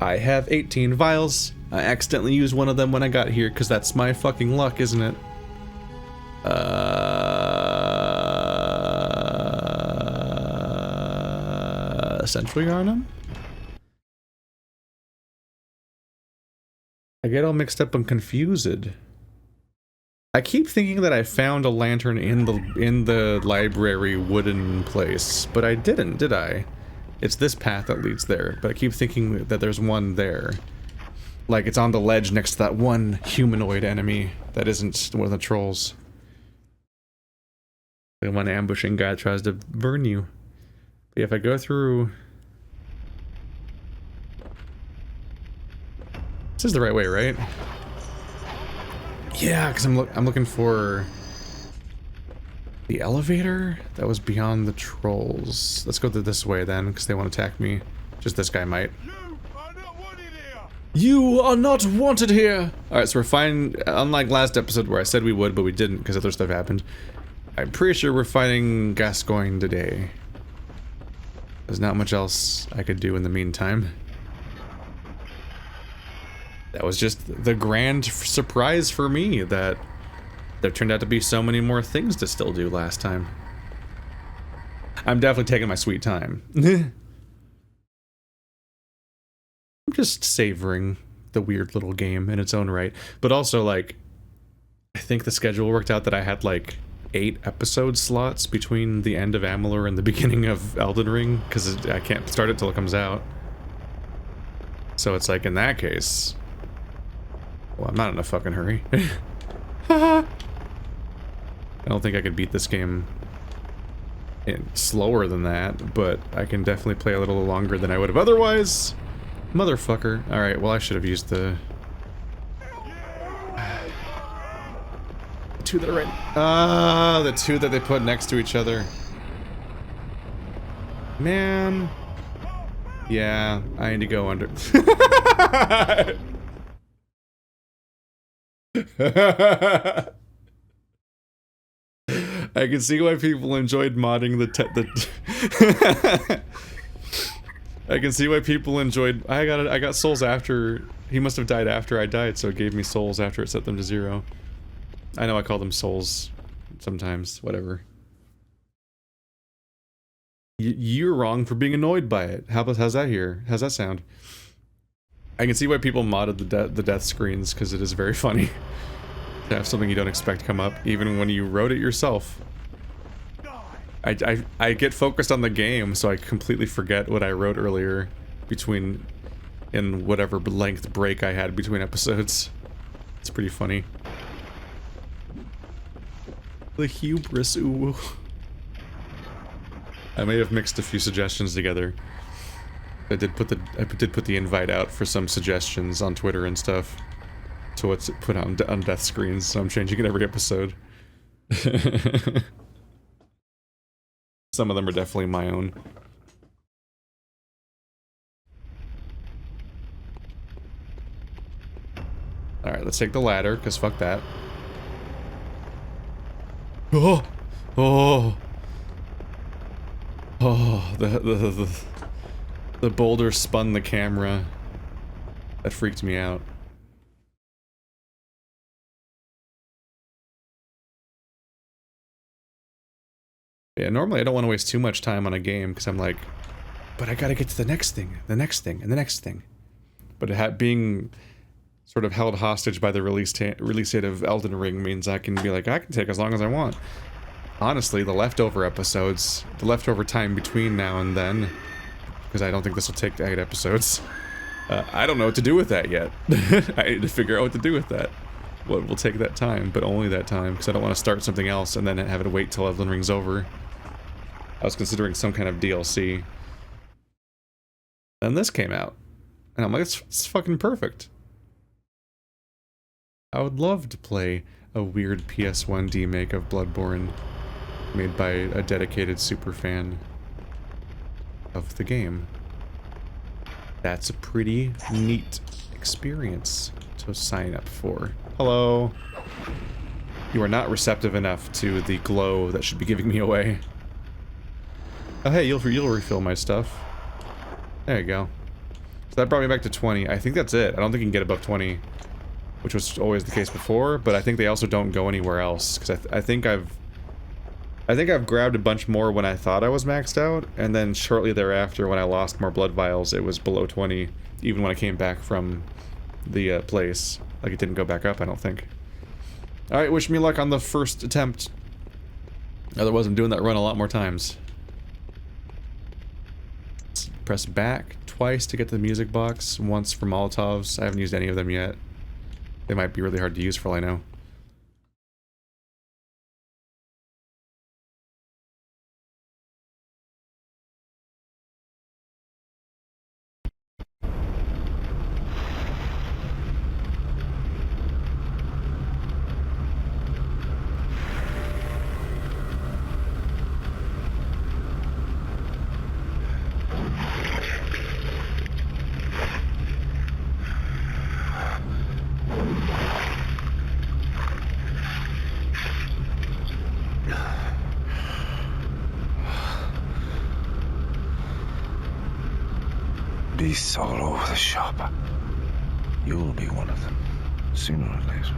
I have 18 vials. I accidentally used one of them when I got here, because that's my fucking luck, isn't it? Central Yharnam? I get all mixed up and confused. I keep thinking that I found a lantern in the library wooden place, but I didn't, did I? It's this path that leads there, but I keep thinking that there's one there. Like it's on the ledge next to that one humanoid enemy that isn't one of the trolls. The one ambushing guy tries to burn you. But if I go through... This is the right way, right? Yeah, because I'm looking for the elevator that was beyond the trolls. Let's go this way then, because they won't attack me. Just this guy might. You are not wanted here! Alright, so we're fine. Unlike last episode where I said we would, but we didn't because other stuff happened. I'm pretty sure we're fighting Gascoigne today. There's not much else I could do in the meantime. That was just the grand surprise for me that there turned out to be so many more things to still do last time. I'm definitely taking my sweet time. I'm just savoring the weird little game in its own right. But also, like, I think the schedule worked out that I had, like, 8 episode slots between the end of Amalur and the beginning of Elden Ring, because I can't start it till it comes out. So it's like, in that case... Well, I'm not in a fucking hurry. I don't think I could beat this game slower than that, but I can definitely play a little longer than I would have otherwise. Motherfucker. Alright, well I should have used the two that are right... the two that they put next to each other. Man. Yeah, I need to go under... I can see why people enjoyed modding the I can see why people enjoyed... I got souls after... He must have died after I died, so it gave me souls after it set them to 0. I know I call them souls sometimes, whatever. You're wrong for being annoyed by it. How's that here? How's that sound? I can see why people modded the death screens, because it is very funny to have something you don't expect come up, even when you wrote it yourself. I get focused on the game, so I completely forget what I wrote earlier in whatever length break I had between episodes. It's pretty funny. The hubris, ooh. I may have mixed a few suggestions together. I did put the invite out for some suggestions on Twitter and stuff. So what's it put on death screens, so I'm changing it every episode. Some of them are definitely my own. Alright, let's take the ladder, because fuck that. Oh! Oh! Oh, the boulder spun the camera. That freaked me out. Yeah, normally I don't want to waste too much time on a game, because I'm like, but I gotta get to the next thing, and the next thing. But being sort of held hostage by the release date of Elden Ring means I can be like, I can take as long as I want. Honestly, the leftover episodes, the leftover time between now and then, because I don't think this will take 8 episodes. I don't know what to do with that yet. I need to figure out what to do with that. What will take that time, but only that time, because I don't want to start something else and then have it wait till Elden Ring's over. I was considering some kind of DLC. And this came out. And I'm like, it's fucking perfect. I would love to play a weird PS1 demake of Bloodborne made by a dedicated superfan of the game. That's a pretty neat experience to sign up for. Hello. You are not receptive enough to the glow that should be giving me away. Oh hey, you'll refill my stuff. There you go. That brought me back to 20. I think that's it. I don't think you can get above 20, which was always the case before, but I think they also don't go anywhere else, because I think I've grabbed a bunch more when I thought I was maxed out, and then shortly thereafter, when I lost more blood vials, it was below 20, even when I came back from the place. Like, it didn't go back up, I don't think. Alright, wish me luck on the first attempt. Otherwise, I'm doing that run a lot more times. Let's press back twice to get to the music box, once for Molotovs. I haven't used any of them yet. They might be really hard to use for all I know. Beasts all over the shop. You'll be one of them, sooner or later.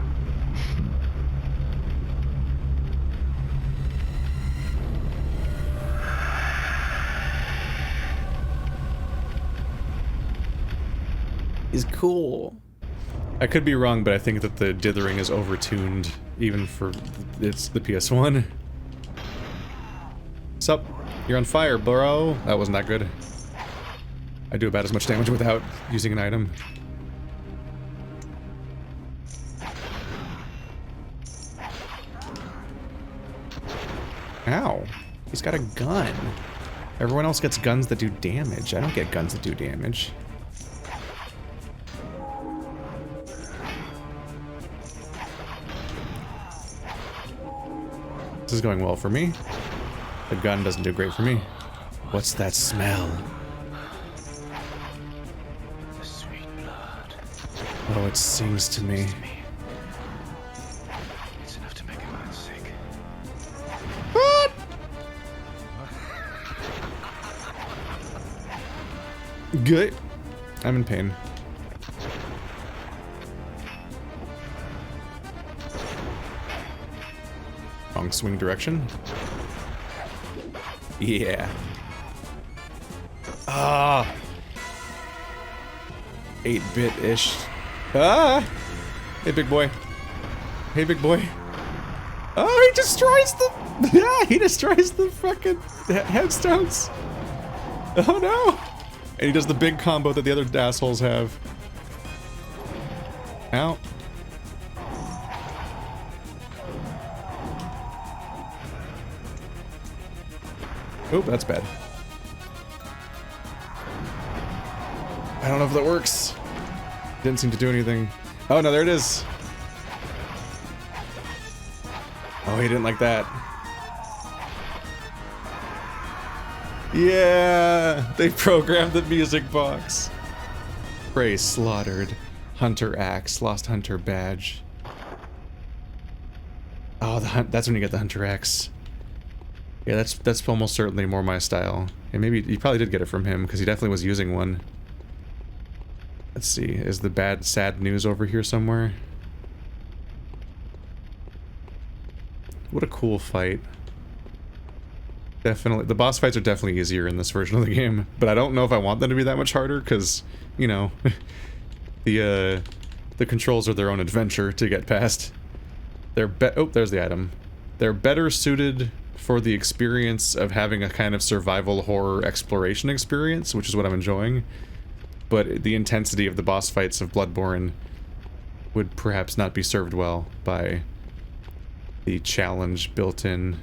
Is cool. I could be wrong, but I think that the dithering is overtuned, even for it's the PS1. Sup? You're on fire, bro. That wasn't that good. I do about as much damage without using an item. Ow. He's got a gun. Everyone else gets guns that do damage. I don't get guns that do damage. This is going well for me. The gun doesn't do great for me. What's that smell? The sweet blood. Oh, it sings to me. It's enough to make a man sick. What? Good. I'm in pain. Wrong swing direction. Yeah. Ah. 8-bit-ish. Ah. Hey, big boy. Hey, big boy. Oh, he destroys the... Yeah, he destroys the fucking headstones. Oh, no. And he does the big combo that the other assholes have. Ow. Oh, that's bad. I don't know if that works. Didn't seem to do anything. Oh, no, there it is. Oh, he didn't like that. Yeah, they programmed the music box. Prey slaughtered. Hunter axe. Lost hunter badge. Oh, that's when you get the hunter axe. Yeah, that's almost certainly more my style. And maybe you probably did get it from him, because he definitely was using one. Let's see, is the bad, sad news over here somewhere? What a cool fight. Definitely, the boss fights are definitely easier in this version of the game, but I don't know if I want them to be that much harder, because, you know, the controls are their own adventure to get past. Oh, there's the item. They're better suited for the experience of having a kind of survival horror exploration experience, which is what I'm enjoying. But the intensity of the boss fights of Bloodborne would perhaps not be served well by the challenge built in.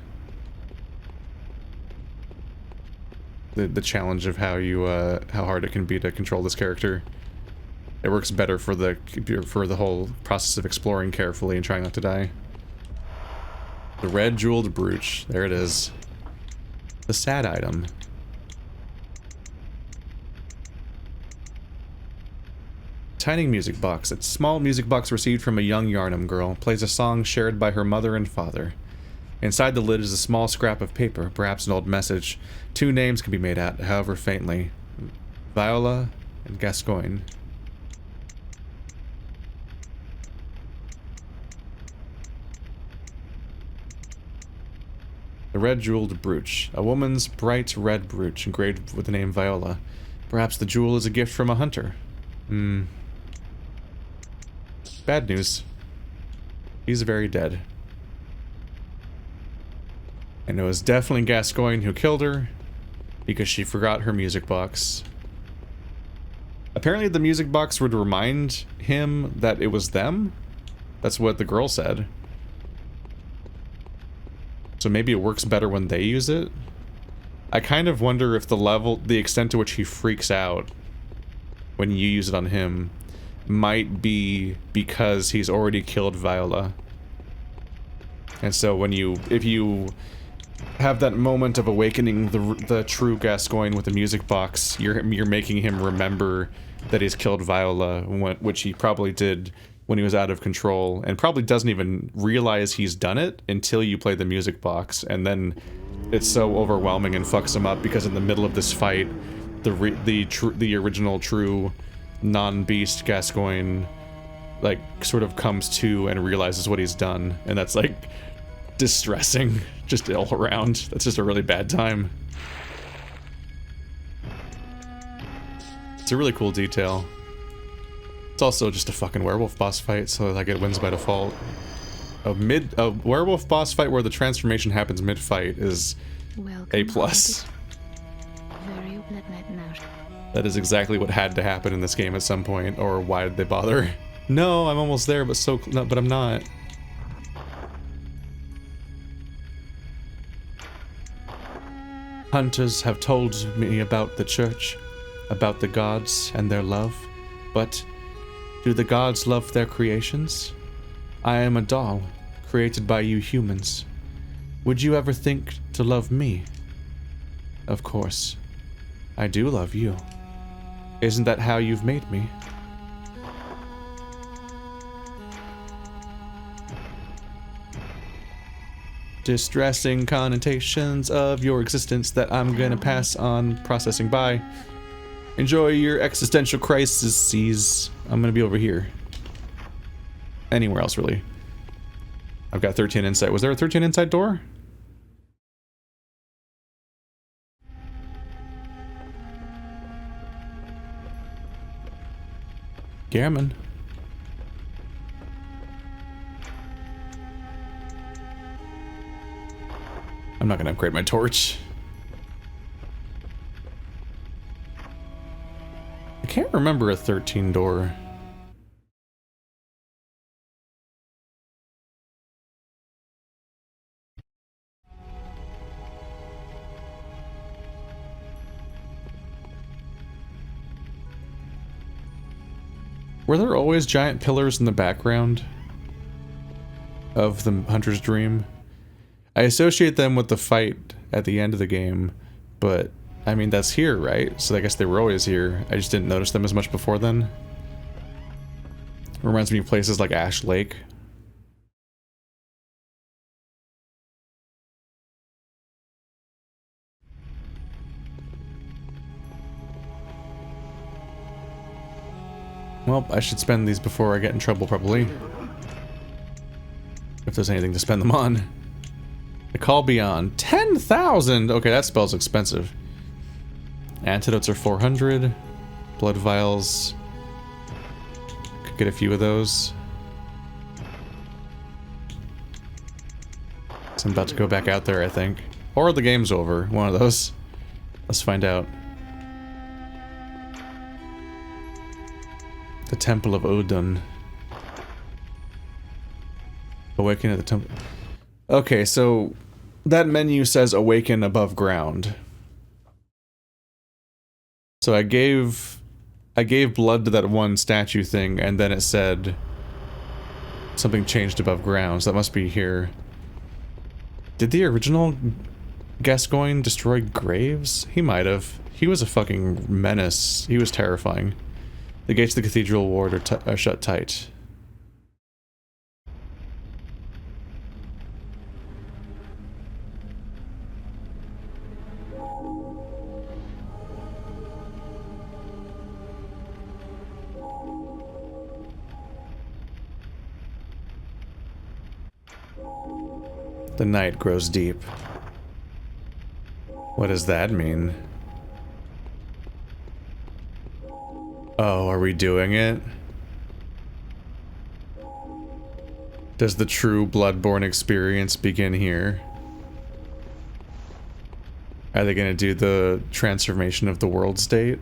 The challenge of how you how hard it can be to control this character. It works better for the whole process of exploring carefully and trying not to die. The red jeweled brooch. There it is. The sad item. Tiny music box. A small music box received from a young Yharnam girl. Plays a song shared by her mother and father. Inside the lid is a small scrap of paper, perhaps an old message. 2 names can be made out, however faintly. Viola and Gascoigne. The red jeweled brooch. A woman's bright red brooch engraved with the name Viola. Perhaps the jewel is a gift from a hunter. Bad news. He's very dead. And it was definitely Gascoigne who killed her because she forgot her music box. Apparently the music box would remind him that it was them. That's what the girl said. So maybe it works better when they use it. I kind of wonder if the extent to which he freaks out when you use it on him might be because he's already killed Viola. And so if you have that moment of awakening the true Gascoigne with the music box, you're making him remember that he's killed Viola, which he probably did when he was out of control, and probably doesn't even realize he's done it until you play the music box, and then it's so overwhelming and fucks him up because in the middle of this fight, the original true non-beast Gascoigne like sort of comes to and realizes what he's done, and that's like distressing just all around. That's just a really bad time. It's a really cool detail. It's also just a fucking werewolf boss fight, so like it wins by default. A werewolf boss fight where the transformation happens mid-fight is A+. That is exactly what had to happen in this game at some point, or why did they bother? No, I'm almost there, but but I'm not. Hunters have told me about the church, about the gods and their love, but do the gods love their creations? I am a doll, created by you humans. Would you ever think to love me? Of course. I do love you. Isn't that how you've made me? Distressing connotations of your existence that I'm gonna pass on processing by. Enjoy your existential crises. I'm gonna be over here. Anywhere else, really. I've got 13 insight. Was there a 13 insight door? Gammon. I'm not gonna upgrade my torch. I can't remember a 13 door. Were there always giant pillars in the background of the Hunter's Dream? I associate them with the fight at the end of the game, but I mean, that's here, right? So I guess they were always here. I just didn't notice them as much before then. Reminds me of places like Ash Lake. Well, I should spend these before I get in trouble, probably. If there's anything to spend them on. The Call Beyond. 10,000! Okay, that spell's expensive. Antidotes are 400. Blood vials. Could get a few of those. So I'm about to go back out there, I think. Or the game's over. One of those. Let's find out. The Temple of Odin. Awaken at the temple. Okay, so that menu says awaken above ground. So I gave blood to that one statue thing, and then it said something changed above ground, so that must be here. Did the original Gascoigne destroy graves? He might have. He was a fucking menace. He was terrifying. The gates of the cathedral ward are shut tight. The night grows deep. What does that mean? Oh, are we doing it? Does the true Bloodborne experience begin here? Are they going to do the transformation of the world state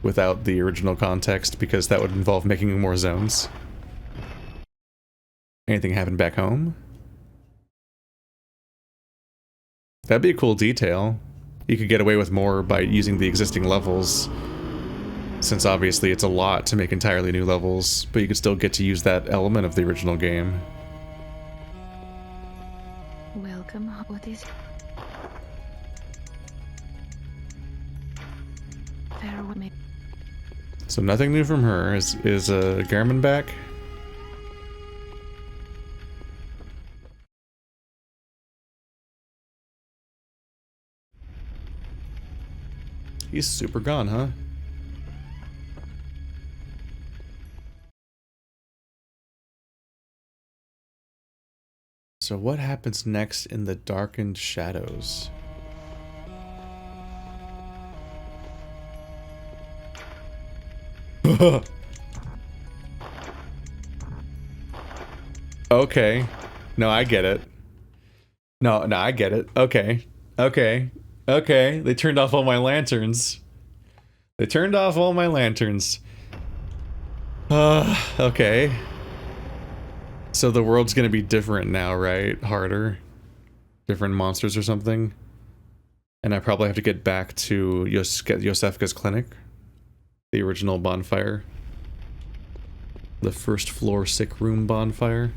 without the original context, because that would involve making more zones? Anything happen back home? That'd be a cool detail. You could get away with more by using the existing levels, since obviously it's a lot to make entirely new levels, but you could still get to use that element of the original game. Welcome. What is farewell? So nothing new from her. Is Garmin back? He's super gone, huh? So what happens next in the darkened shadows? Okay. No, I get it. No, I get it. Okay. Okay. Okay. They turned off all my lanterns. They turned off all my lanterns. Okay. So the world's gonna be different now, right? Harder. Different monsters or something. And I probably have to get back to Yosefka's clinic. The original bonfire. The first floor sick room bonfire.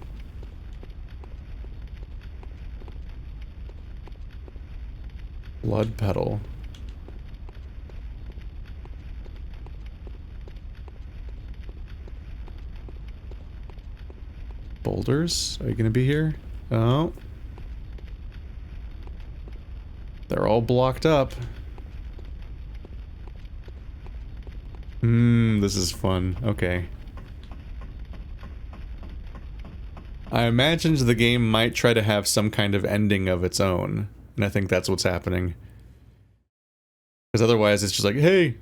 Blood petal. Boulders? Are you gonna be here? Oh. They're all blocked up. This is fun. Okay. I imagined the game might try to have some kind of ending of its own, and I think that's what's happening. Because otherwise it's just like, hey,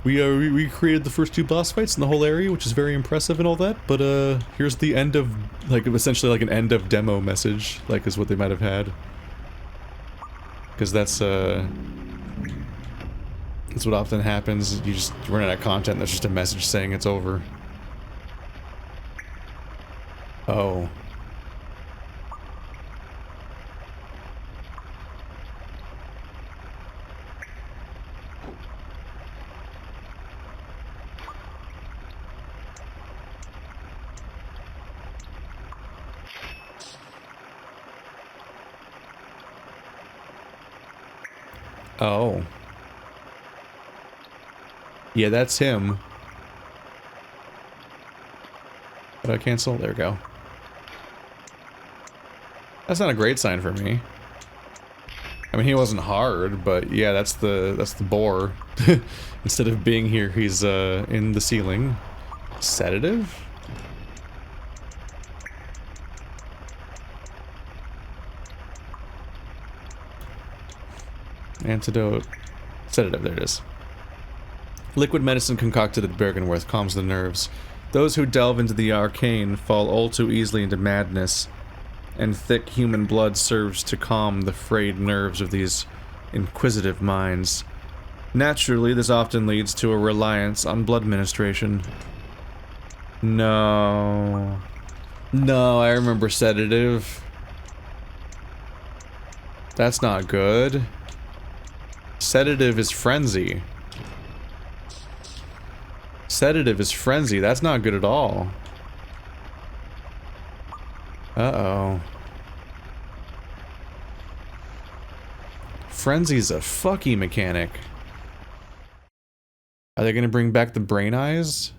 we recreated the first 2 boss fights in the whole area, which is very impressive and all that, but here's the end of, like, essentially like an end of demo message, like is what they might have had. Because that's what often happens. You just run out of content, that's just a message saying it's over. Oh. Oh. Yeah, that's him. Did I cancel? There we go. That's not a great sign for me. I mean, he wasn't hard, but yeah, that's the boar. Instead of being here, he's in the ceiling. Sedative? Antidote. Sedative, there it is. Liquid medicine concocted at Bergenworth calms the nerves. Those who delve into the arcane fall all too easily into madness, and thick human blood serves to calm the frayed nerves of these inquisitive minds. Naturally, this often leads to a reliance on blood ministration. No. No, I remember sedative. That's not good. Sedative is frenzy. Sedative is frenzy. That's not good at all. Uh-oh. Frenzy's a fucky mechanic. Are they gonna bring back the brain eyes?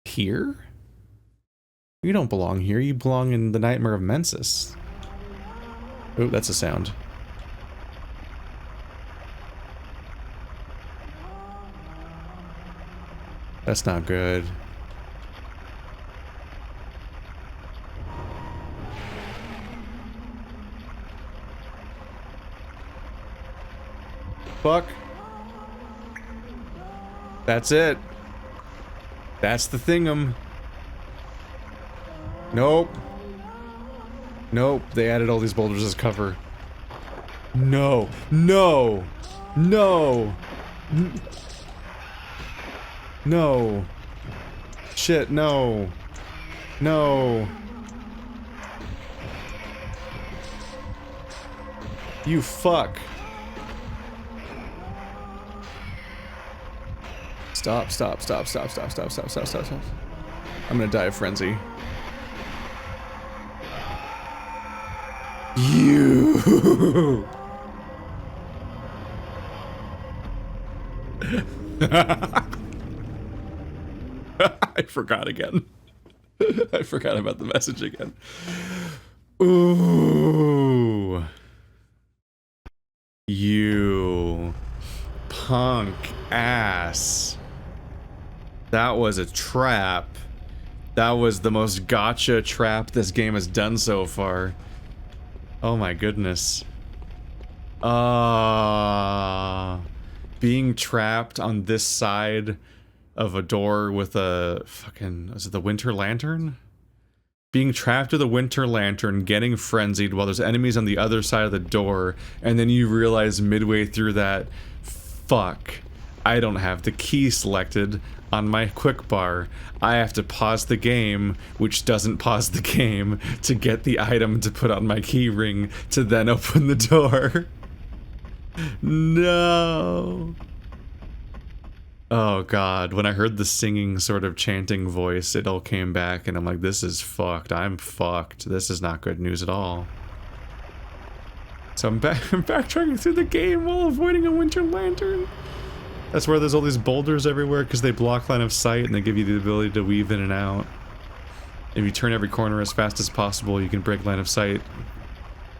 Here? You don't belong here. You belong in the Nightmare of Mensis. Oh, that's a sound. That's not good. fuck? That's it. That's the thing'em. Nope. Nope, they added all these boulders as cover. No. No. No. No. Shit, no. No. You fuck. Stop, stop, stop, stop, stop, stop, stop, stop, stop, stop. I'm gonna die of frenzy. You. I forgot again. I forgot about the message again. Ooh. You punk ass. That was a trap. That was the most gotcha trap this game has done so far. Oh my goodness. Being trapped on this side of a door with a fucking, is it the winter lantern? Being trapped with a winter lantern, getting frenzied while there's enemies on the other side of the door, and then you realize midway through that, fuck, I don't have the key selected on my quick bar. I have to pause the game, which doesn't pause the game, to get the item to put on my key ring to then open the door. No. Oh god, when I heard the singing sort of chanting voice, it all came back and I'm like, this is fucked. I'm fucked. This is not good news at all. So I'm backtracking through the game while avoiding a winter lantern. That's where there's all these boulders everywhere because they block line of sight and they give you the ability to weave in and out. If you turn every corner as fast as possible, you can break line of sight.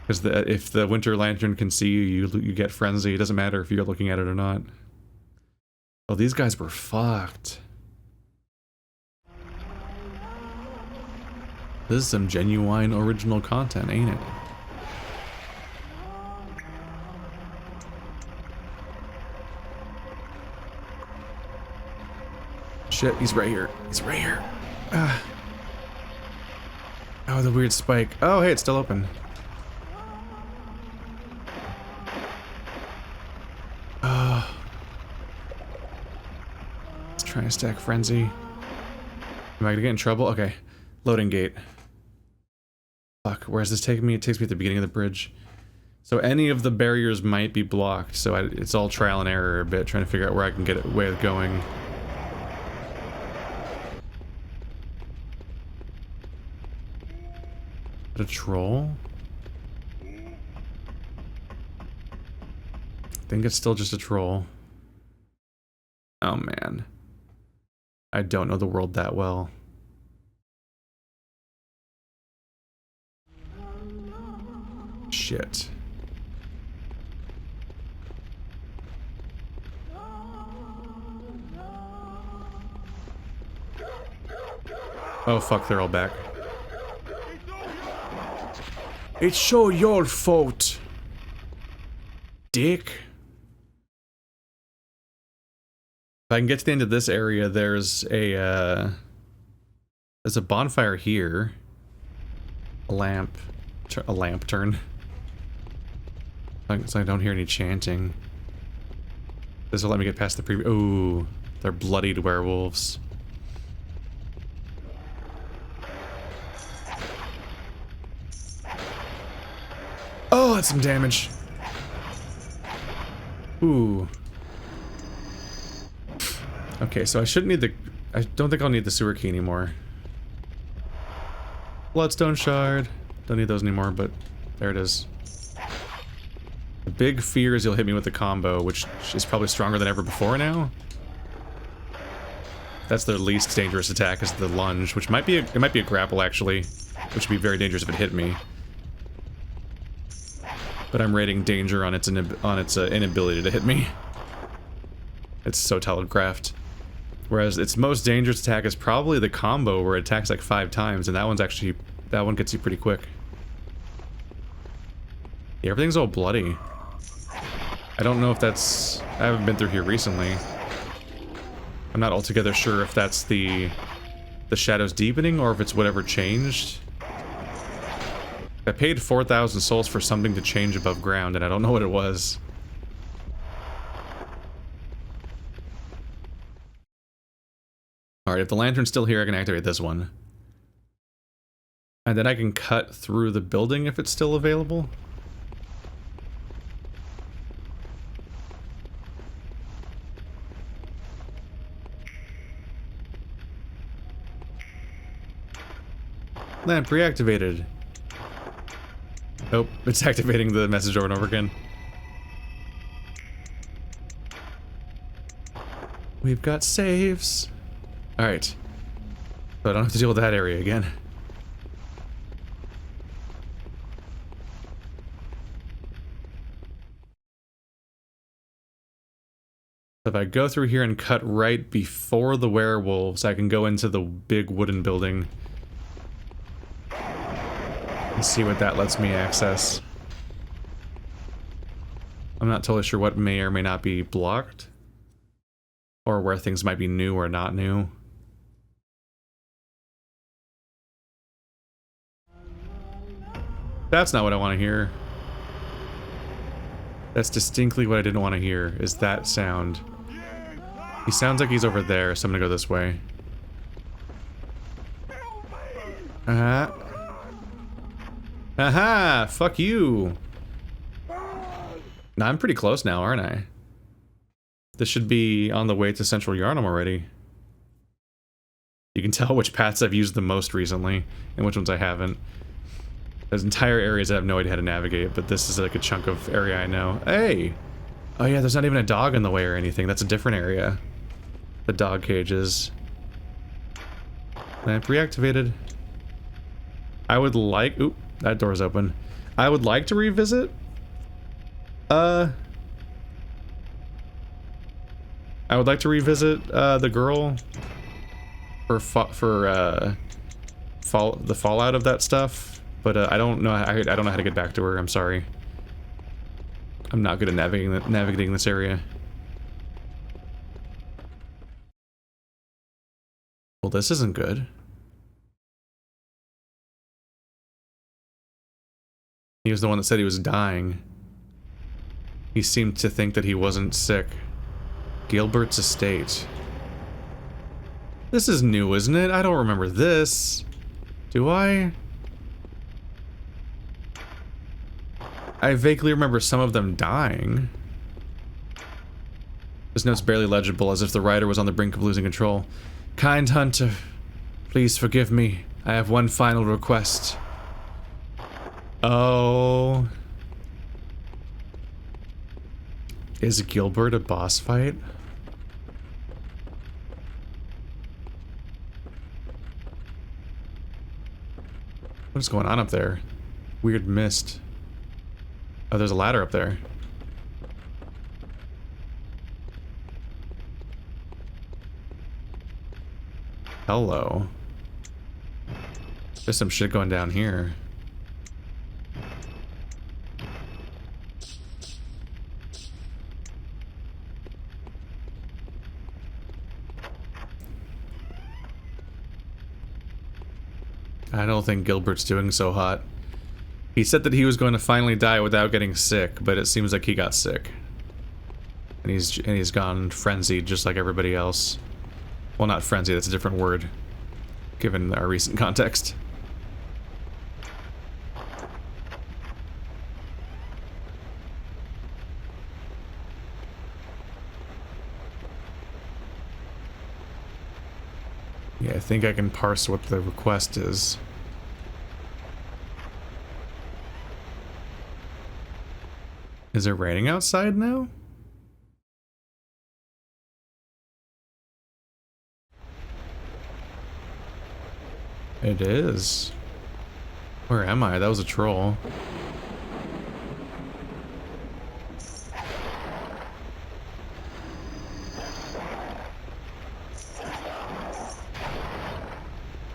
Because if the winter lantern can see you, you get frenzy. It doesn't matter if you're looking at it or not. Oh, these guys were fucked. This is some genuine original content, ain't it? Shit, he's right here. He's right here. Oh, the weird spike. Oh, hey, it's still open. Let's try to stack frenzy. Am I gonna get in trouble? Okay. Loading gate. Fuck, where's this taking me? It takes me at the beginning of the bridge. So any of the barriers might be blocked, so it's all trial and error a bit, trying to figure out where I can get a way of going. A troll? I think it's still just a troll. Oh man. I don't know the world that well. Shit. Oh fuck, they're all back. It's so your fault, dick. If I can get to the end of this area, there's a bonfire here. A lamp turn. So I don't hear any chanting. This will let me get past the previous. Ooh, they're bloodied werewolves. Oh, that's some damage. Ooh. Okay, so I shouldn't need the... I don't think I'll need the sewer key anymore. Bloodstone shard. Don't need those anymore, but there it is. The big fear is you'll hit me with the combo, which is probably stronger than ever before now. That's their least dangerous attack, is the lunge, which might be a grapple actually, which would be very dangerous if it hit me. But I'm rating danger on its inability to hit me. It's so telegraphed. Whereas its most dangerous attack is probably the combo where it attacks like 5 times, and that one gets you pretty quick. Yeah, everything's all bloody. I don't know if that's... I haven't been through here recently. I'm not altogether sure if that's the shadows deepening or if it's whatever changed. I paid 4,000 souls for something to change above ground, and I don't know what it was. Alright, if the lantern's still here, I can activate this one. And then I can cut through the building if it's still available. Lamp reactivated. Nope, it's activating the message over and over again. We've got saves. Alright. So I don't have to deal with that area again. So if I go through here and cut right before the werewolves, I can go into the big wooden building. And see what that lets me access. I'm not totally sure what may or may not be blocked. Or where things might be new or not new. That's not what I want to hear. That's distinctly what I didn't want to hear, is that sound. He sounds like he's over there, so I'm gonna go this way. Uh-huh. Aha! Fuck you! Now, I'm pretty close now, aren't I? This should be on the way to Central Yharnam already. You can tell which paths I've used the most recently, and which ones I haven't. There's entire areas I have no idea how to navigate, but this is like a chunk of area I know. Hey! Oh yeah, there's not even a dog in the way or anything. That's a different area. The dog cages. Lamp reactivated. I would like... Oop, that door's open. I would like to revisit... I would like to revisit, the girl... the fallout of that stuff. But I don't know. I don't know how to get back to her. I'm sorry. I'm not good at navigating this area. Well, this isn't good. He was the one that said he was dying. He seemed to think that he wasn't sick. Gilbert's estate. This is new, isn't it? I don't remember this. Do I? I vaguely remember some of them dying. This note's barely legible, as if the writer was on the brink of losing control. Kind hunter, please forgive me. I have one final request. Oh. Is Gilbert a boss fight? What's going on up there? Weird mist. Oh, there's a ladder up there. Hello. There's some shit going down here. I don't think Gilbert's doing so hot. He said that he was going to finally die without getting sick, but it seems like he got sick. And he's gone frenzied just like everybody else. Well, not frenzied, that's a different word, given our recent context. Yeah, I think I can parse what the request is. Is it raining outside now? It is. Where am I? That was a troll.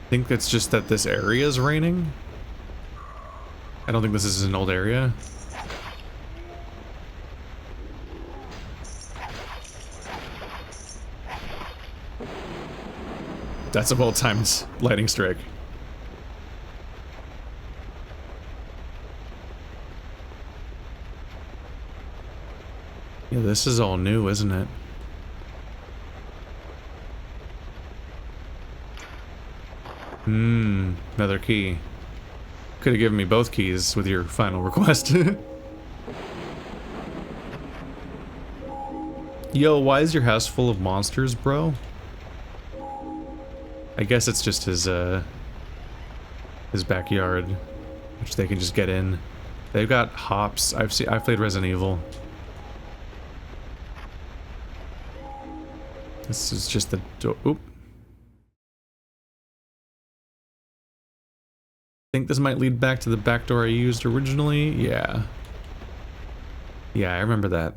I think it's just that this area is raining. I don't think this is an old area. That's a well-timed lightning strike. Yeah, this is all new, isn't it? Another key. Could have given me both keys with your final request. Yo, why is your house full of monsters, bro? I guess it's just his backyard, which they can just get in. They've got hops. I've played Resident Evil. This is just the door. Oop. I think this might lead back to the back door I used originally. Yeah. Yeah, I remember that.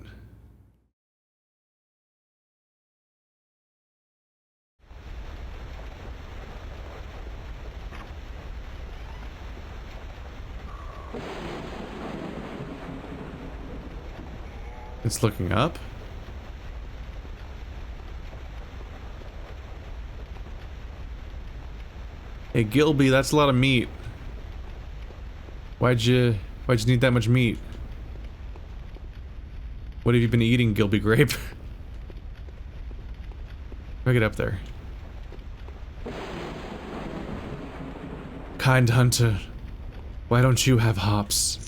It's looking up. Hey Gilby, that's a lot of meat. Why'd you need that much meat? What have you been eating, Gilby Grape? How do I get up there? Kind hunter, why don't you have hops?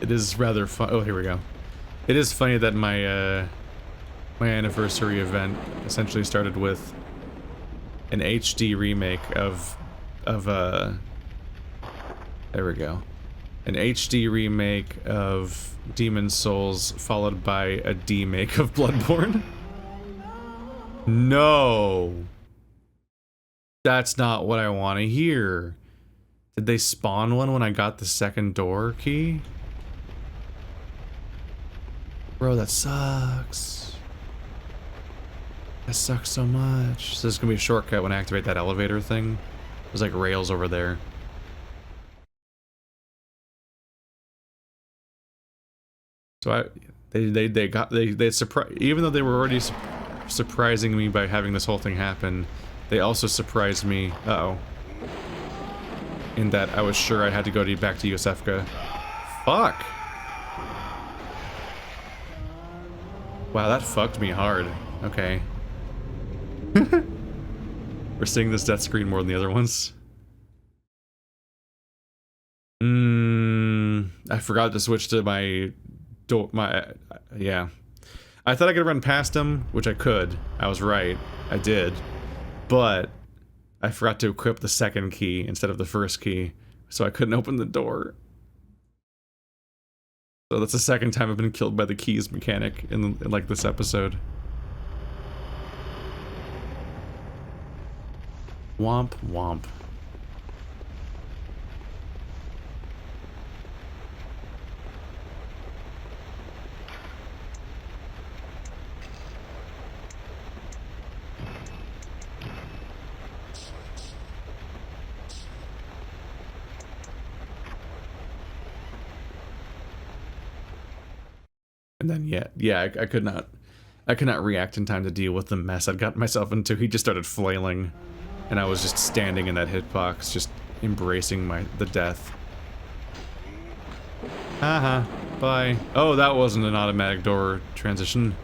It is rather fun. Oh, here we go. It is funny that my my anniversary event essentially started with an HD remake of there we go. An HD remake of Demon's Souls followed by a demake of Bloodborne. No. That's not what I want to hear. Did they spawn one when I got the second door key? Bro, that sucks. That sucks so much. So there's gonna be a shortcut when I activate that elevator thing. There's like rails over there. So they surprised, even though they were already surprising me by having this whole thing happen, they also surprised me, in that I was sure I had to go back to Yosefka. Fuck! Wow, that fucked me hard. Okay. We're seeing this death screen more than the other ones. I forgot to switch to my yeah. I thought I could run past him, which I could. I was right. I did. But I forgot to equip the second key instead of the first key, so I couldn't open the door. So that's the second time I've been killed by the keys mechanic in like this episode. Womp womp. And then yeah, I could not react in time to deal with the mess I'd gotten myself into. He just started flailing, and I was just standing in that hitbox, just embracing the death. Haha, bye. Oh, that wasn't an automatic door transition.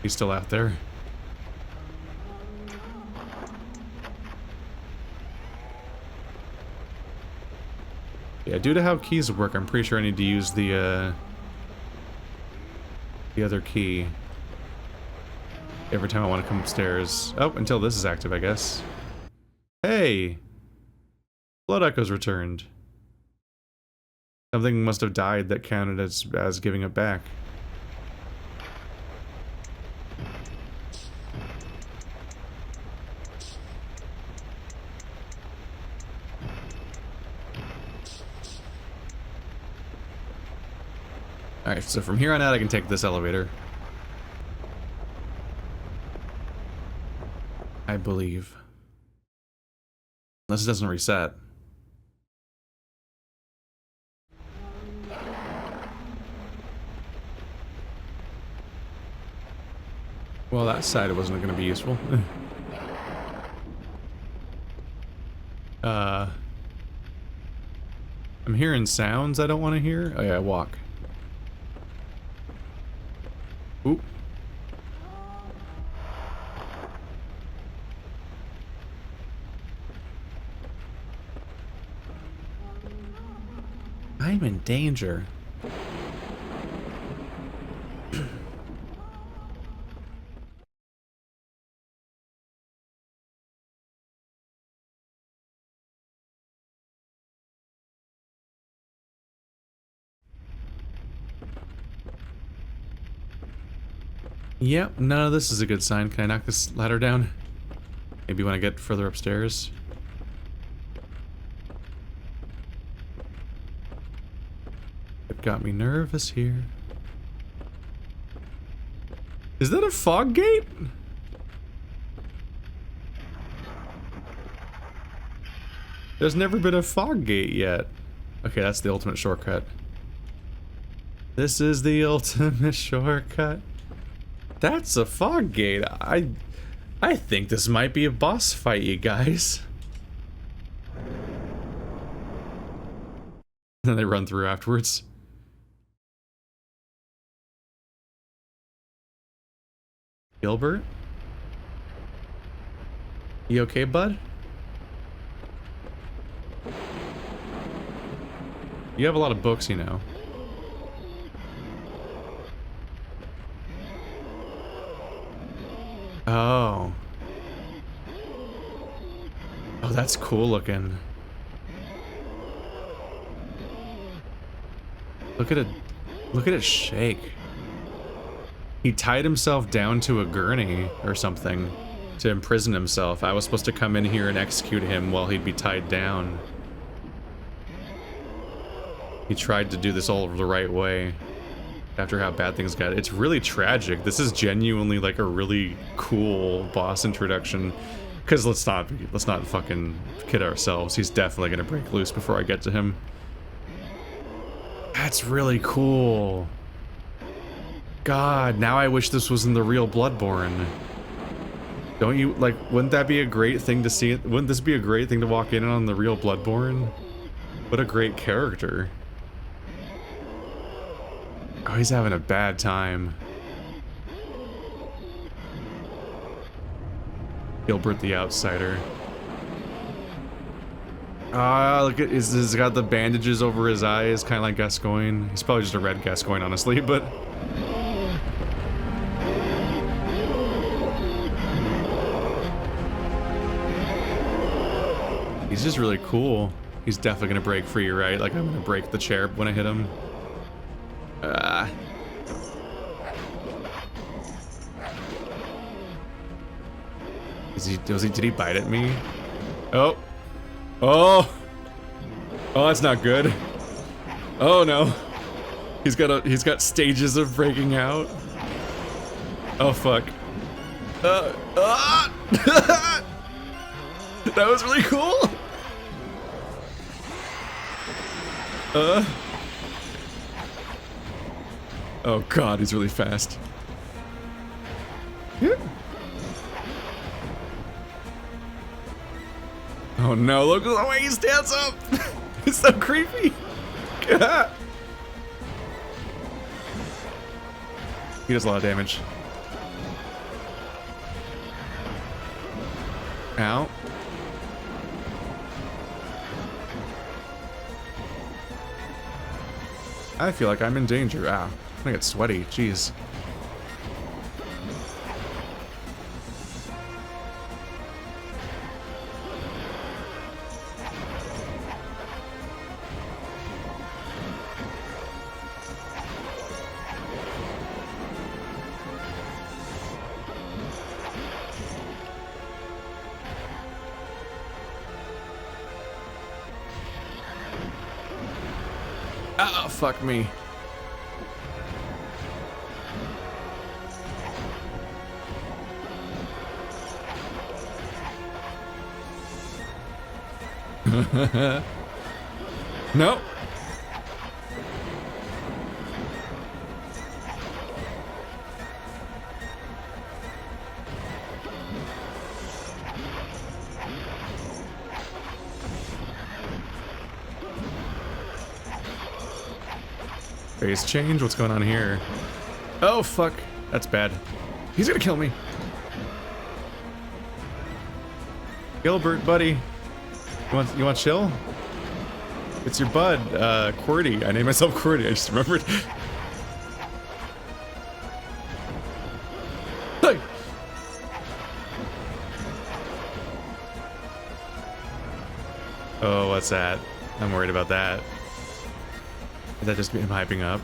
He's still out there. Yeah, due to how keys work, I'm pretty sure I need to use the other key every time I want to come upstairs. Oh, until this is active, I guess. Hey! Blood Echo's returned. Something must have died that counted as giving it back. Alright, so from here on out I can take this elevator. I believe. Unless it doesn't reset. Well, that side wasn't going to be useful. I'm hearing sounds I don't want to hear. Oh yeah, walk. Oop. I'm in danger. Yep, none of this is a good sign. Can I knock this ladder down? Maybe when I get further upstairs. It got me nervous here. Is that a fog gate? There's never been a fog gate yet. Okay, that's the ultimate shortcut. This is the ultimate shortcut. That's a fog gate. I think this might be a boss fight, you guys. Then they run through afterwards. Gilbert? You okay, bud? You have a lot of books, you know. Oh. Oh, that's cool looking. Look at it. Look at it shake. He tied himself down to a gurney or something to imprison himself. I was supposed to come in here and execute him while he'd be tied down. He tried to do this all the right way after how bad things got. It's really tragic. This is genuinely like a really cool boss introduction. Because let's not fucking kid ourselves. He's definitely gonna break loose before I get to him. That's really cool. God, now I wish this was in the real Bloodborne. Don't you, like, wouldn't that be a great thing to see? Wouldn't this be a great thing to walk in on the real Bloodborne? What a great character. Oh, he's having a bad time. Gilbert the Outsider. Ah, look at, he's got the bandages over his eyes, kind of like Gascoigne. He's probably just a red Gascoigne, honestly, but... He's just really cool. He's definitely gonna break free, right? Like, I'm gonna break the chair when I hit him. Did he bite at me? Oh. Oh. Oh, that's not good. Oh no. He's got stages of breaking out. Oh fuck. That was really cool. Oh god, he's really fast. Oh no, look at the way he stands up! It's so creepy! He does a lot of damage. Ow. I feel like I'm in danger. Ah, I'm gonna get sweaty, jeez. Oh, fuck me. No. Phase change? What's going on here? Oh, fuck. That's bad. He's gonna kill me. Gilbert, buddy. You want chill? It's your bud, QWERTY. I named myself QWERTY, I just remembered. Hey! Oh, what's that? I'm worried about that. Is that just him hyping up?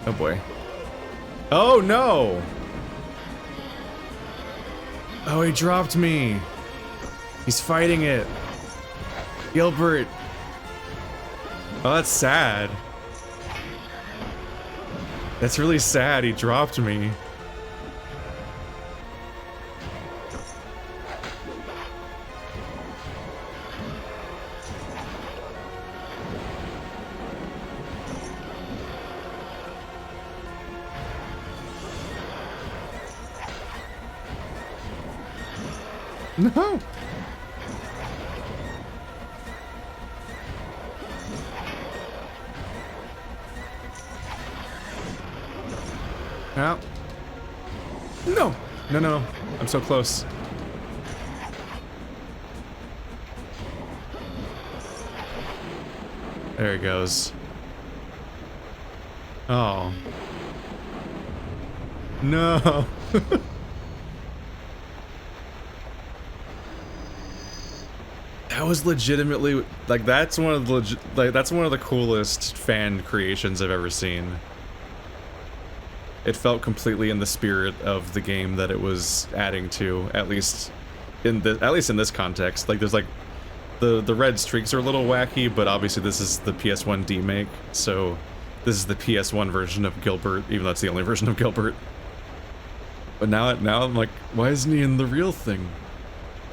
Oh boy. Oh no! Oh, he dropped me. He's fighting it. Gilbert. Oh, that's sad. That's really sad. He dropped me. No! No. No! No, no, no. I'm so close. There he goes. Oh. No! That was legitimately like that's one of the coolest fan creations I've ever seen. It felt completely in the spirit of the game that it was adding to, at least in this context. Like there's like the red streaks are a little wacky, but obviously this is the PS1 Demake, so this is the PS1 version of Gilbert, even though it's the only version of Gilbert. But now I'm like, why isn't he in the real thing?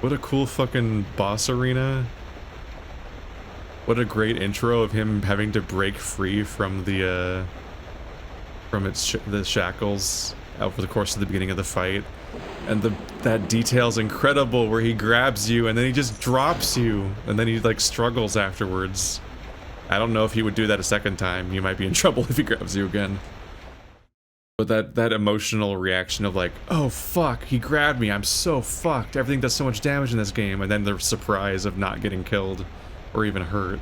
What a cool fucking boss arena. What a great intro of him having to break free from the shackles over the course of the beginning of the fight. And that detail's incredible where he grabs you and then he just drops you and then he like struggles afterwards. I don't know if he would do that a second time. You might be in trouble if he grabs you again. But that emotional reaction of like, oh fuck, he grabbed me, I'm so fucked, everything does so much damage in this game, and then the surprise of not getting killed or even hurt.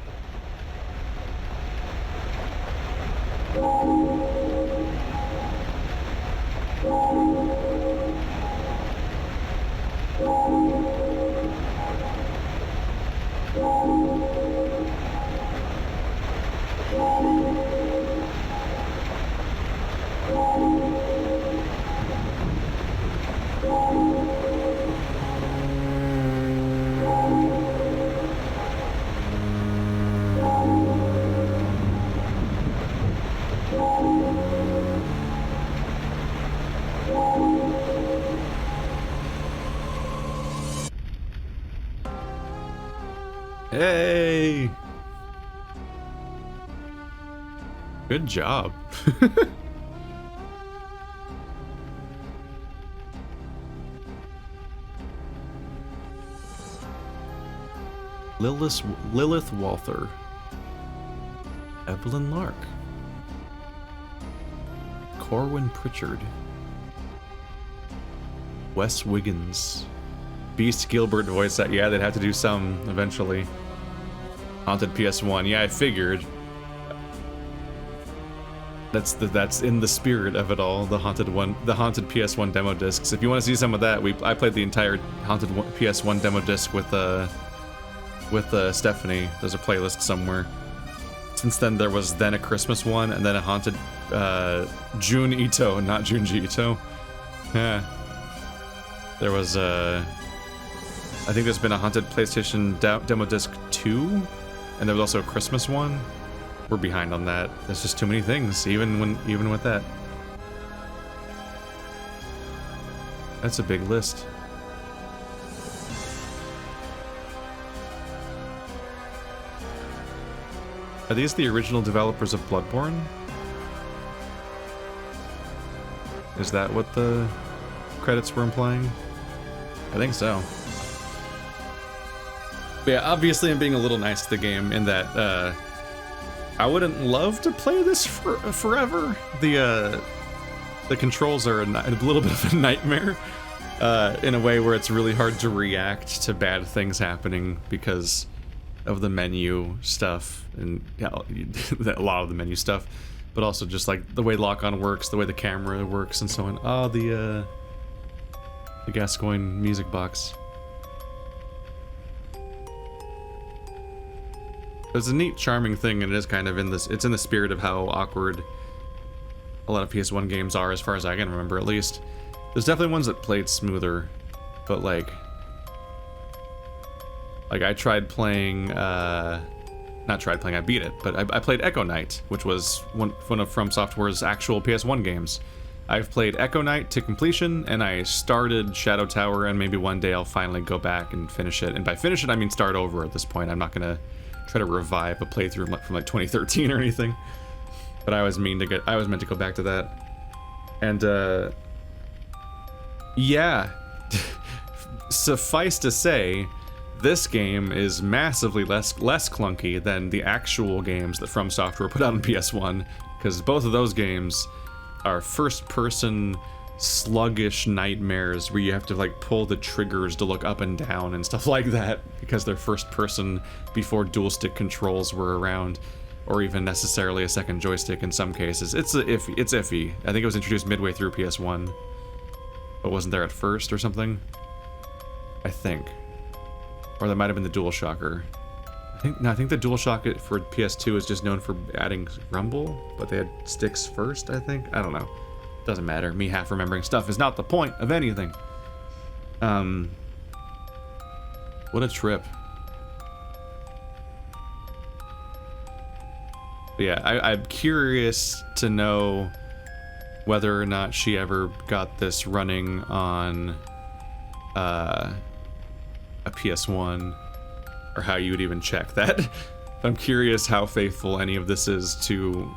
Hey! Good job. Lilith Walther. Evelyn Lark. Corwin Pritchard. Wes Wiggins. Beast Gilbert voice that, yeah, they'd have to do some eventually. Haunted PS1, yeah, I figured. That's in the spirit of it all, the haunted PS1 demo discs. If you want to see some of that, I played the entire haunted PS1 demo disc with Stephanie. There's a playlist somewhere. Since then, there was then a Christmas one, and then a haunted Jun Ito, not Junji Ito. Yeah. There was I think there's been a haunted PlayStation demo disc 2, and there was also a Christmas one. We're behind on that. There's just too many things, even with that. That's a big list. Are these the original developers of Bloodborne? Is that what the credits were implying? I think so. But yeah, obviously I'm being a little nice to the game in that I wouldn't love to play this forever. The controls are a little bit of a nightmare in a way where it's really hard to react to bad things happening because of the menu stuff and a lot of the menu stuff, but also just like the way lock-on works, the way the camera works, and so on. Oh, the Gascoigne music box. It's a neat, charming thing, and it is kind of in this. It's in the spirit of how awkward a lot of PS1 games are, as far as I can remember, at least. There's definitely ones that played smoother, but like I tried playing, not tried playing, I beat it, but I played Echo Knight, which was one of From Software's actual PS1 games. I've played Echo Knight to completion, and I started Shadow Tower, and maybe one day I'll finally go back and finish it. And by finish it, I mean start over at this point. I'm not gonna try to revive a playthrough from like 2013 or anything. But I was meant to go back to that. And yeah, suffice to say, this game is massively less clunky than the actual games that From Software put out on PS1, because both of those games are first-person sluggish nightmares where you have to like pull the triggers to look up and down and stuff like that, because they're first-person before dual-stick controls were around, or even necessarily a second joystick in some cases. It's iffy. I think it was introduced midway through PS1, but wasn't there at first or something? I think. Or that might have been the DualShocker. I think the DualShock for PS2 is just known for adding rumble, but they had sticks first, I think? I don't know. Doesn't matter. Me half remembering stuff is not the point of anything. What a trip. But yeah, I'm curious to know whether or not she ever got this running on a PS1, or how you would even check that. I'm curious how faithful any of this is to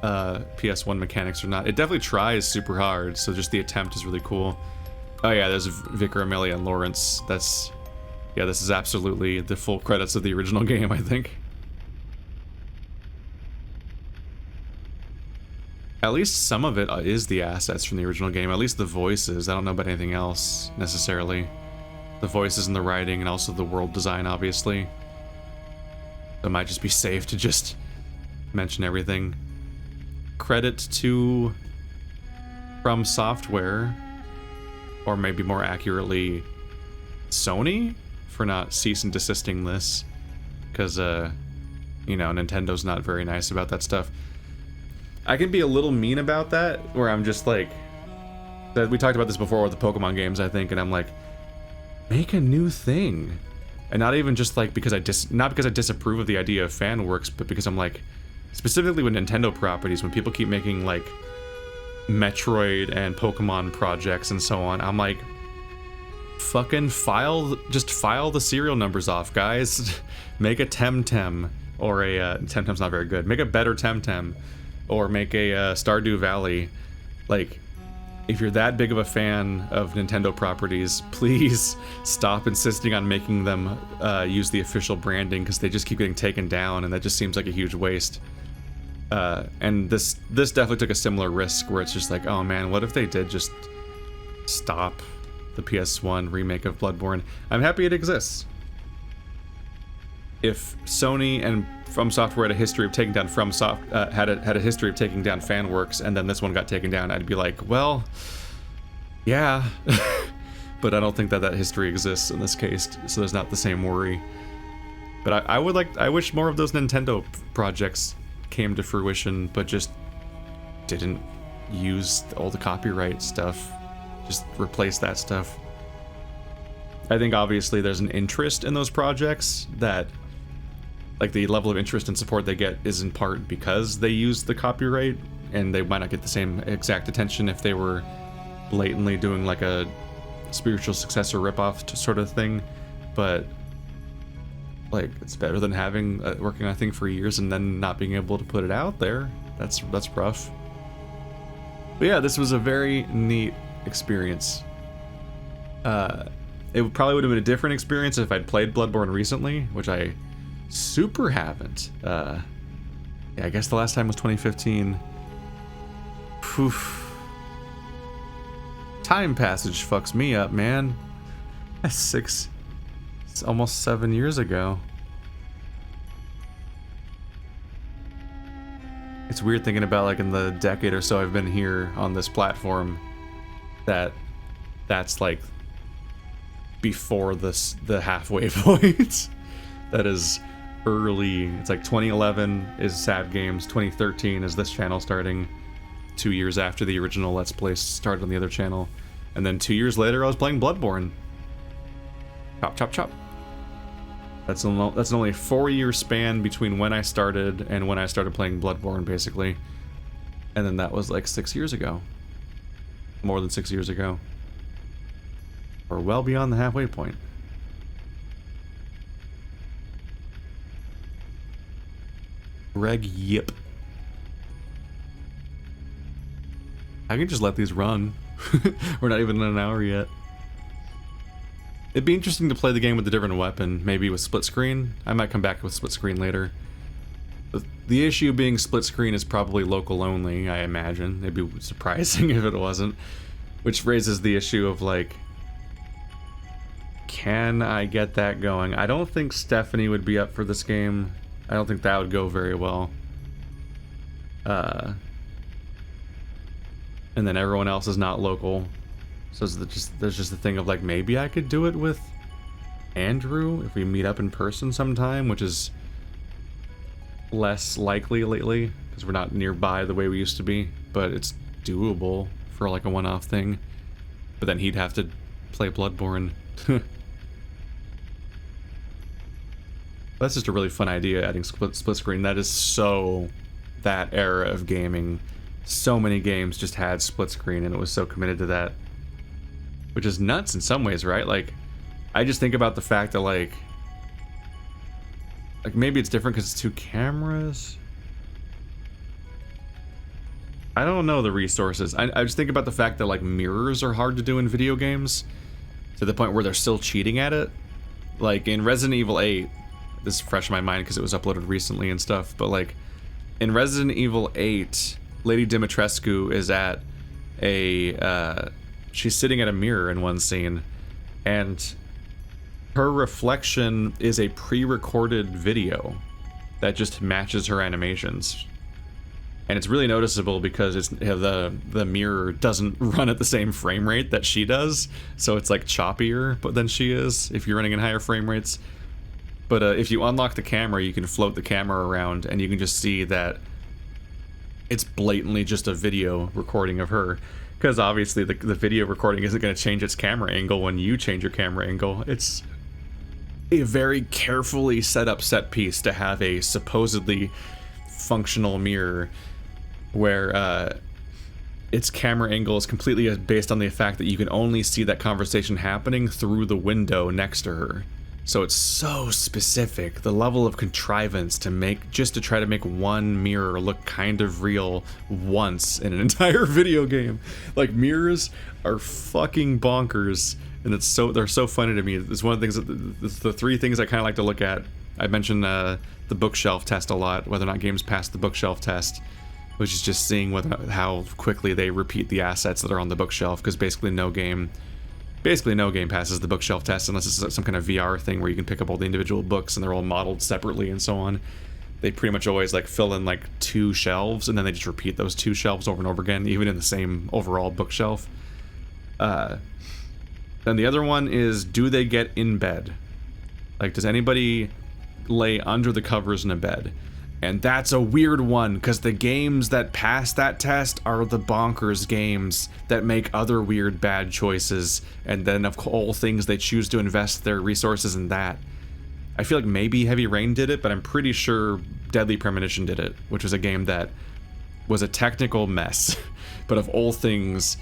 PS1 mechanics or not. It definitely tries super hard, so just the attempt is really cool. Oh yeah, there's Vicar, Amelia, and Lawrence. Yeah, this is absolutely the full credits of the original game, I think. At least some of it is the assets from the original game, at least the voices. I don't know about anything else, necessarily. The voices and the writing, and also the world design, obviously. It might just be safe to just mention everything. Credit to From Software, or maybe more accurately, Sony, for not cease and desisting this. Because, you know, Nintendo's not very nice about that stuff. I can be a little mean about that, where I'm just like... We talked about this before with the Pokemon games, I think, and I'm like, make a new thing. And not even just like because not because I disapprove of the idea of fan works, but because I'm like, specifically with Nintendo properties, when people keep making like Metroid and Pokemon projects and so on, I'm like, fucking just file the serial numbers off, guys. Make a Temtem, or a Temtem's not very good. Make a better Temtem, or make a Stardew Valley. Like, if you're that big of a fan of Nintendo properties, please stop insisting on making them use the official branding, because they just keep getting taken down, and that just seems like a huge waste. And this definitely took a similar risk, where it's just like, oh man, what if they did just stop the PS1 remake of Bloodborne? I'm happy it exists. If Sony and From Software had a history of taking down had a history of taking down fan works, and then this one got taken down, I'd be like, well, yeah. But I don't think that history exists in this case, so there's not the same worry. But I wish more of those Nintendo projects came to fruition, but just didn't use all the copyright stuff. Just replace that stuff. I think obviously there's an interest in those projects that, like, the level of interest and support they get is in part because they use the copyright, and they might not get the same exact attention if they were blatantly doing like a spiritual successor ripoff sort of thing. But Like, it's better than having working on a thing for years and then not being able to put it out there. That's rough. But yeah, this was a very neat experience. It probably would have been a different experience if I'd played Bloodborne recently, which I super haven't. Yeah, I guess the last time was 2015. Poof. Time passage fucks me up, man. That's it's almost 7 years ago. It's weird thinking about, like, in the decade or so I've been here on this platform, that's like before the halfway point. That is early. It's like 2011 is Sad Games, 2013 is this channel starting, 2 years after the original Let's Play started on the other channel, and then 2 years later I was playing Bloodborne. Chop, chop, chop. That's an only 4-year span between when I started and when I started playing Bloodborne, basically. And then that was like 6 years ago. More than 6 years ago. Or well beyond the halfway point. Greg Yip. I can just let these run. We're not even in an hour yet. It'd be interesting to play the game with a different weapon, maybe with split screen. I might come back with split screen later. The issue being split screen is probably local only, I imagine. It'd be surprising if it wasn't. Which raises the issue of, like, can I get that going? I don't think Stephanie would be up for this game. I don't think that would go very well. And then everyone else is not local. So there's just the thing of, like, maybe I could do it with Andrew if we meet up in person sometime, which is less likely lately because we're not nearby the way we used to be, but it's doable for, like, a one-off thing. But then he'd have to play Bloodborne. That's just a really fun idea, adding split screen. That is so that era of gaming. So many games just had split screen and it was so committed to that. Which is nuts in some ways, right? Like, I just think about the fact that, like maybe it's different because it's 2 cameras. I don't know the resources. I just think about the fact that, like, mirrors are hard to do in video games to the point where they're still cheating at it. Like in Resident Evil 8, this is fresh in my mind because it was uploaded recently and stuff, but, like, in Resident Evil 8, Lady Dimitrescu is at a she's sitting at a mirror in one scene, and her reflection is a pre-recorded video that just matches her animations. And it's really noticeable because it's the mirror doesn't run at the same frame rate that she does, so it's, like, choppier than she is if you're running in higher frame rates. But if you unlock the camera, you can float the camera around and you can just see that it's blatantly just a video recording of her. Because obviously the video recording isn't going to change its camera angle when you change your camera angle. It's a very carefully set up set piece to have a supposedly functional mirror where its camera angle is completely based on the fact that you can only see that conversation happening through the window next to her. So it's so specific, the level of contrivance just to try to make one mirror look kind of real once in an entire video game. Like, mirrors are fucking bonkers, and they're so funny to me. It's one of the things the 3 things I kind of like to look at. I mentioned the bookshelf test a lot, whether or not games pass the bookshelf test, which is just seeing how quickly they repeat the assets that are on the bookshelf, because basically no game passes the bookshelf test unless it's some kind of VR thing where you can pick up all the individual books and they're all modeled separately and so on. They pretty much always, like, fill in, like, 2 shelves and then they just repeat those 2 shelves over and over again, even in the same overall bookshelf. Then the other one is, do they get in bed? Like, does anybody lay under the covers in a bed? And that's a weird one, because the games that pass that test are the bonkers games that make other weird bad choices, and then of all things they choose to invest their resources in that. I feel like maybe Heavy Rain did it, but I'm pretty sure Deadly Premonition did it, which was a game that was a technical mess, but of all things,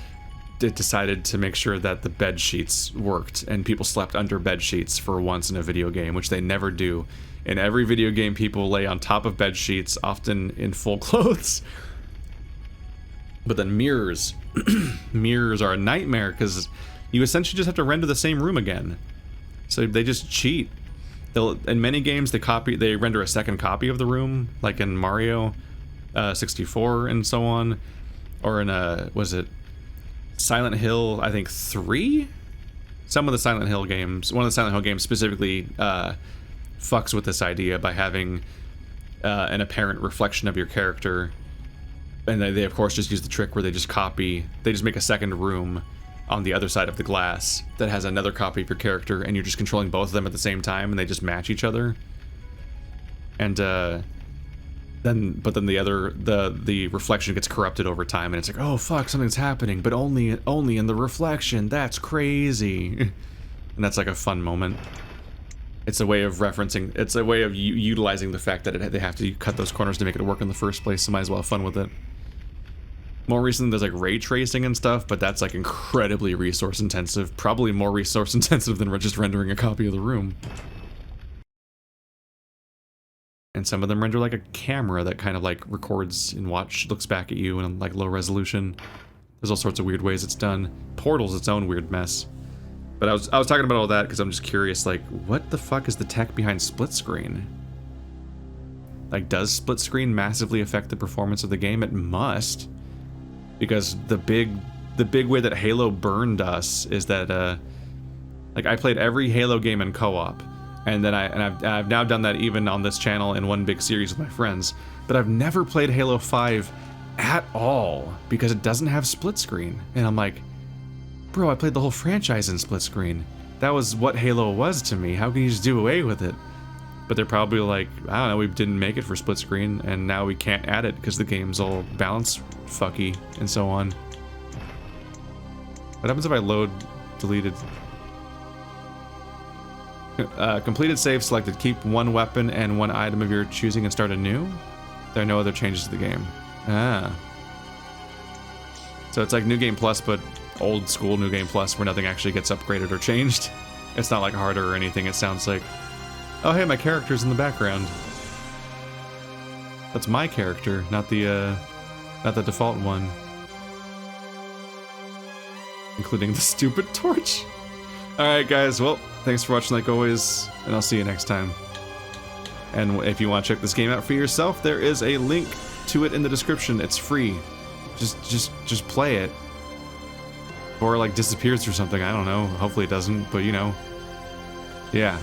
it decided to make sure that the bed sheets worked and people slept under bed sheets for once in a video game, which they never do. In every video game, people lay on top of bed sheets, often in full clothes. But then mirrors, mirrors are a nightmare because you essentially just have to render the same room again. So they just cheat. In many games, they render a second copy of the room, like in Mario 64 and so on, or in was it Silent Hill? I think 3. Some of the Silent Hill games, one of the Silent Hill games specifically, fucks with this idea by having an apparent reflection of your character, and they of course just use the trick where they just make a second room on the other side of the glass that has another copy of your character, and you're just controlling both of them at the same time, and they just match each other. And then the reflection gets corrupted over time, and it's like, oh fuck, something's happening, but only in the reflection. That's crazy. And that's like a fun moment. It's a way of referencing. It's a way of utilizing the fact that they have to cut those corners to make it work in the first place. So might as well have fun with it. More recently, there's like ray tracing and stuff, but that's like incredibly resource intensive. Probably more resource intensive than just rendering a copy of the room. And some of them render like a camera that kind of like records and looks back at you in like low resolution. There's all sorts of weird ways it's done. Portal's its own weird mess. But I was talking about all that because I'm just curious, like, what the fuck is the tech behind split screen? Like, does split screen massively affect the performance of the game? It must, because the big way that Halo burned us is that like I played every Halo game in co-op, and then I've now done that even on this channel in one big series with my friends, but I've never played Halo 5 at all because it doesn't have split screen. And I'm like, bro, I played the whole franchise in split screen. That was what Halo was to me. How can you just do away with it? But they're probably like, I don't know, we didn't make it for split screen, and now we can't add it because the game's all balance fucky and so on. What happens if I load deleted? Completed save selected. Keep one weapon and one item of your choosing and start anew. There are no other changes to the game. Ah. So it's like New Game Plus, but old school New Game Plus where nothing actually gets upgraded or changed. It's not like harder or anything. It sounds like, oh hey, my character's in the background. That's my character, not the default one. Including the stupid torch. Alright guys, well, thanks for watching like always, and I'll see you next time. And if you want to check this game out for yourself, there is a link to it in the description. It's free. Just play it. Or like disappears or something, I don't know. Hopefully it doesn't, but you know. Yeah.